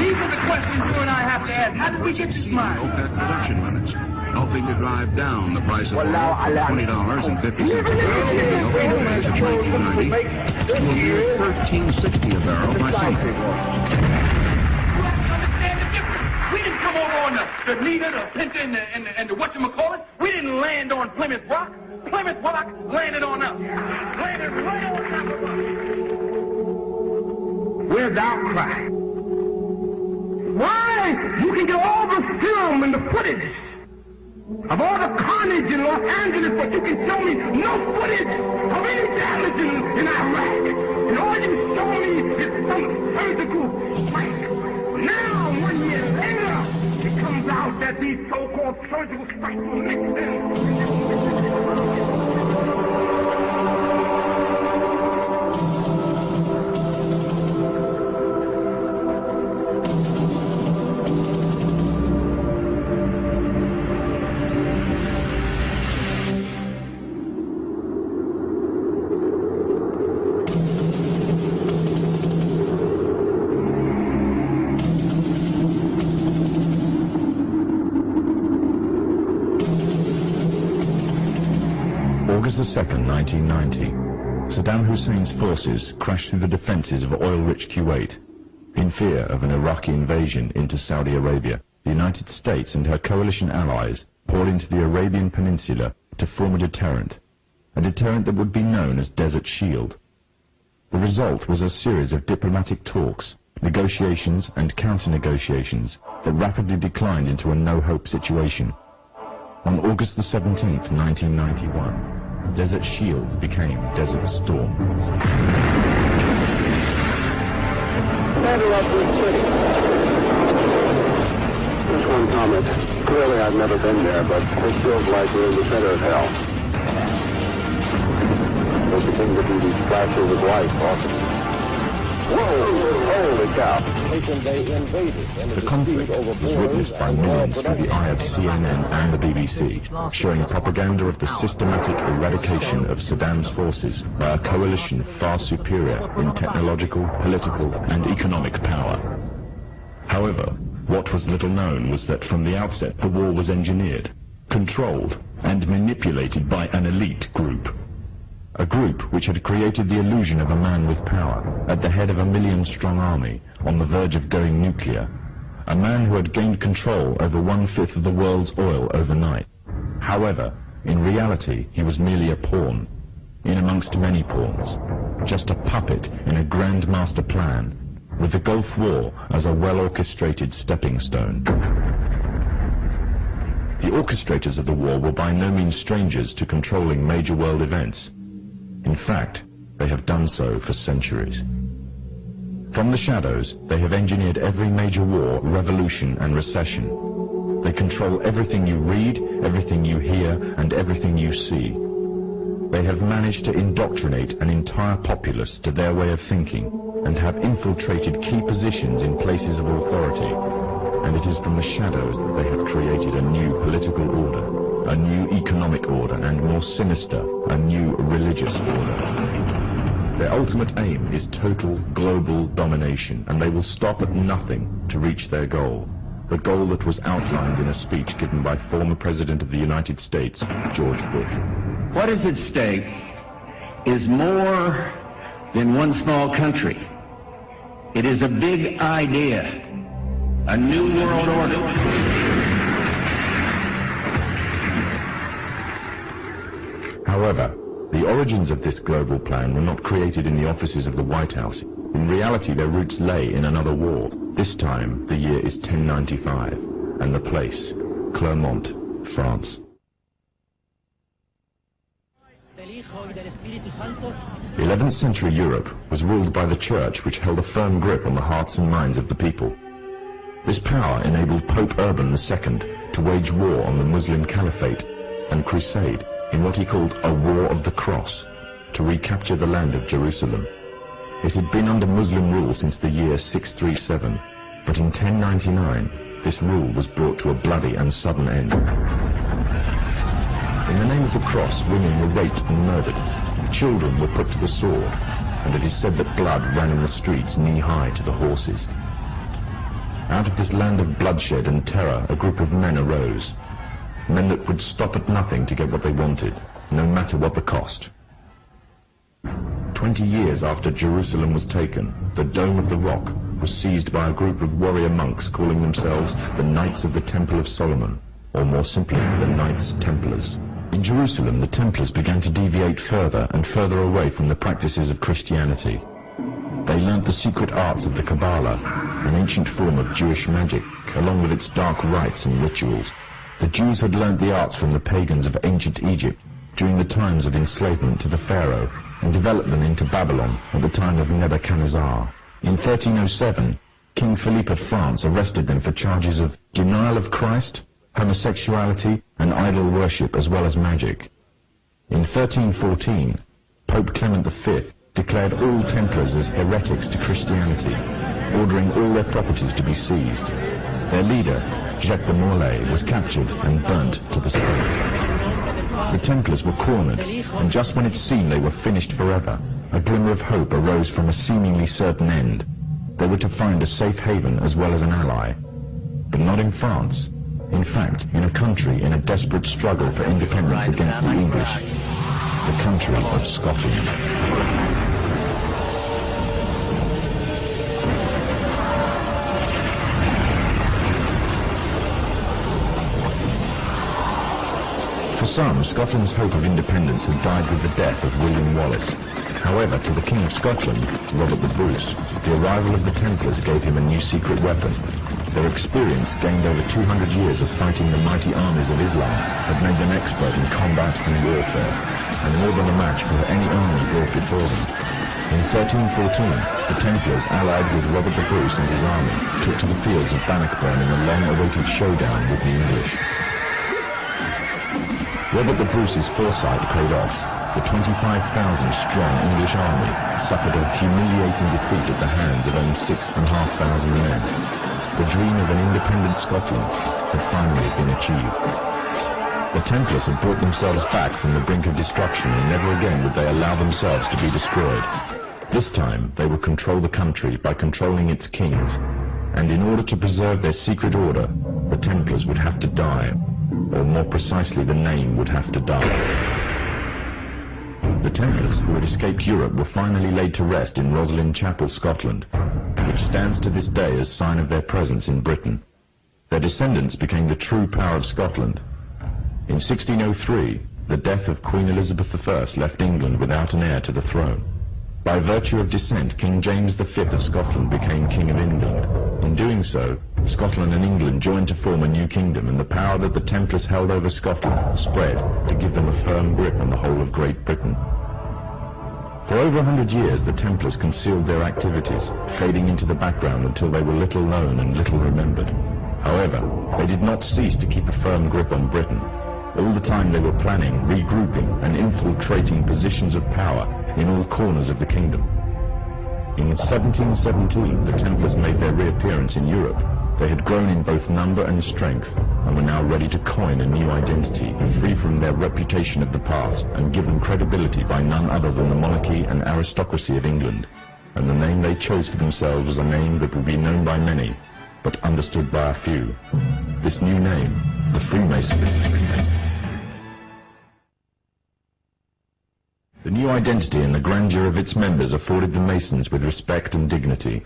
These are the questions you and I have to ask. How did we get this money? OPEC production limits, helping to drive down the price of oil from $20.50 a barrel in the opening days of 1990 to a mere $13.60 a barrel by summer. We didn't come over on the Nita, the Pinta, and the whatchamacallit. We didn't land on Plymouth Rock. Plymouth Rock landed on us. Landed right on top of us. Where's the outcry? Why? You can get all the film and the footage of all the carnage in Los Angeles, but you can show me no footage of any damage in Iraq. And all you show me is some surgical strike. Now, 1 year later, it comes out that these so-called surgical strikes will make sense. August 2nd, 1990, Saddam Hussein's forces crashed through the defenses of oil-rich Kuwait. In fear of an Iraqi invasion into Saudi Arabia, the United States and her coalition allies poured into the Arabian Peninsula to form a deterrent that would be known as Desert Shield. The result was a series of diplomatic talks, negotiations and counter-negotiations that rapidly declined into a no-hope situation. On August the 17th, 1991, Desert Shield became Desert Storm. Just one comment. Clearly I've never been there, but it feels like we're in the center of hell. There begin to be these flashes of light often. Whoa! Holy cow! The conflict was witnessed by millions through the eye of CNN and the BBC, showing propaganda of the systematic eradication of Saddam's forces by a coalition far superior in technological, political, and economic power. However, what was little known was that from the outset the war was engineered, controlled, and manipulated by an elite group. A group which had created the illusion of a man with power, at the head of a million-strong army, on the verge of going nuclear. A man who had gained control over 1/5 of the world's oil overnight. However, in reality, he was merely a pawn, in amongst many pawns. Just a puppet in a grand master plan, with the Gulf War as a well-orchestrated stepping stone. The orchestrators of the war were by no means strangers to controlling major world events. In fact, they have done so for centuries. From the shadows, they have engineered every major war, revolution, and recession. They control everything you read, everything you hear, and everything you see. They have managed to indoctrinate an entire populace to their way of thinking, and have infiltrated key positions in places of authority. And it is from the shadows that they have created a new political order, a new economic order, and more sinister, a new religious order. Their ultimate aim is total global domination, and they will stop at nothing to reach their goal. The goal that was outlined in a speech given by former President of the United States, George Bush. What is at stake is more than one small country. It is a big idea, a new world order. However, the origins of this global plan were not created in the offices of the White House. In reality, their roots lay in another war. This time, the year is 1095, and the place, Clermont, France. 11th century Europe was ruled by the Church, which held a firm grip on the hearts and minds of the people. This power enabled Pope Urban II to wage war on the Muslim Caliphate and crusade in what he called a War of the Cross, to recapture the land of Jerusalem. It had been under Muslim rule since the year 637, but in 1099 this rule was brought to a bloody and sudden end. In the name of the cross, women were raped and murdered, children were put to the sword, and it is said that blood ran in the streets knee-high to the horses. Out of this land of bloodshed and terror, a group of men arose. Men that would stop at nothing to get what they wanted, no matter what the cost. 20 years after Jerusalem was taken, the Dome of the Rock was seized by a group of warrior monks calling themselves the Knights of the Temple of Solomon, or more simply, the Knights Templars. In Jerusalem, the Templars began to deviate further and further away from the practices of Christianity. They learnt the secret arts of the Kabbalah, an ancient form of Jewish magic, along with its dark rites and rituals. The Jews had learnt the arts from the pagans of ancient Egypt during the times of enslavement to the Pharaoh, and developed them into Babylon at the time of Nebuchadnezzar. In 1307, King Philippe of France arrested them for charges of denial of Christ, homosexuality, and idol worship, as well as magic. In 1314, Pope Clement V declared all Templars as heretics to Christianity, ordering all their properties to be seized. Their leader, Jacques de Molay, was captured and burnt to the stake. The Templars were cornered, and just when it seemed they were finished forever, a glimmer of hope arose from a seemingly certain end. They were to find a safe haven as well as an ally. But not in France. In fact, in a country in a desperate struggle for independence against the English, the country of Scotland. For some, Scotland's hope of independence had died with the death of William Wallace. However, to the King of Scotland, Robert the Bruce, the arrival of the Templars gave him a new secret weapon. Their experience, gained over 200 years of fighting the mighty armies of Islam, had made them expert in combat and warfare, and more than a match for any army brought before them. In 1314, the Templars, allied with Robert the Bruce and his army, took to the fields of Bannockburn in a long-awaited showdown with the English. Robert the Bruce's foresight paid off. The 25,000-strong English army suffered a humiliating defeat at the hands of only 6,500 men. The dream of an independent Scotland had finally been achieved. The Templars had brought themselves back from the brink of destruction, and never again would they allow themselves to be destroyed. This time, they would control the country by controlling its kings, and in order to preserve their secret order, the Templars would have to die, or more precisely, the name would have to die. The Templars, who had escaped Europe, were finally laid to rest in Roslin Chapel, Scotland, which stands to this day as sign of their presence in Britain. Their descendants became the true power of Scotland. In 1603, the death of Queen Elizabeth I left England without an heir to the throne. By virtue of descent, King James V of Scotland became King of England. In doing so, Scotland and England joined to form a new kingdom, and the power that the Templars held over Scotland spread to give them a firm grip on the whole of Great Britain. For over 100 years, the Templars concealed their activities, fading into the background until they were little known and little remembered. However, they did not cease to keep a firm grip on Britain. All the time they were planning, regrouping, and infiltrating positions of power in all corners of the kingdom. In 1717, the Templars made their reappearance in Europe. They had grown in both number and strength, and were now ready to coin a new identity, free from their reputation of the past, and given credibility by none other than the monarchy and aristocracy of England. And the name they chose for themselves was a name that would be known by many, but understood by a few. This new name, the Freemasons. The new identity and the grandeur of its members afforded the Masons with respect and dignity.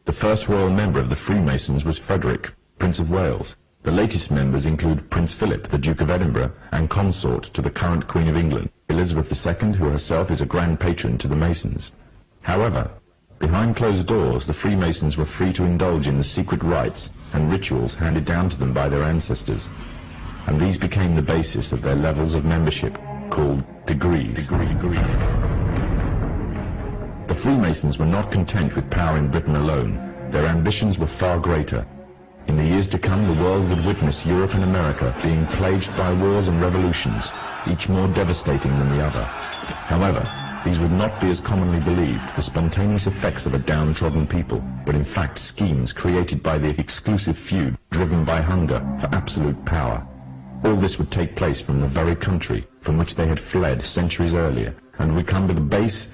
The first royal member of the Freemasons was Frederick, Prince of Wales. The latest members include Prince Philip, the Duke of Edinburgh, and consort to the current Queen of England, Elizabeth II, who herself is a grand patron to the Masons. However, behind closed doors, the Freemasons were free to indulge in the secret rites and rituals handed down to them by their ancestors, and these became the basis of their levels of membership, called degrees. The Freemasons were not content with power in Britain alone. Their ambitions were far greater. In the years to come, the world would witness Europe and America being plagued by wars and revolutions, each more devastating than the other. However, these would not be as commonly believed, the spontaneous effects of a downtrodden people, but in fact schemes created by the exclusive few driven by hunger for absolute power. All this would take place from the very country from which they had fled centuries earlier, and we come to the base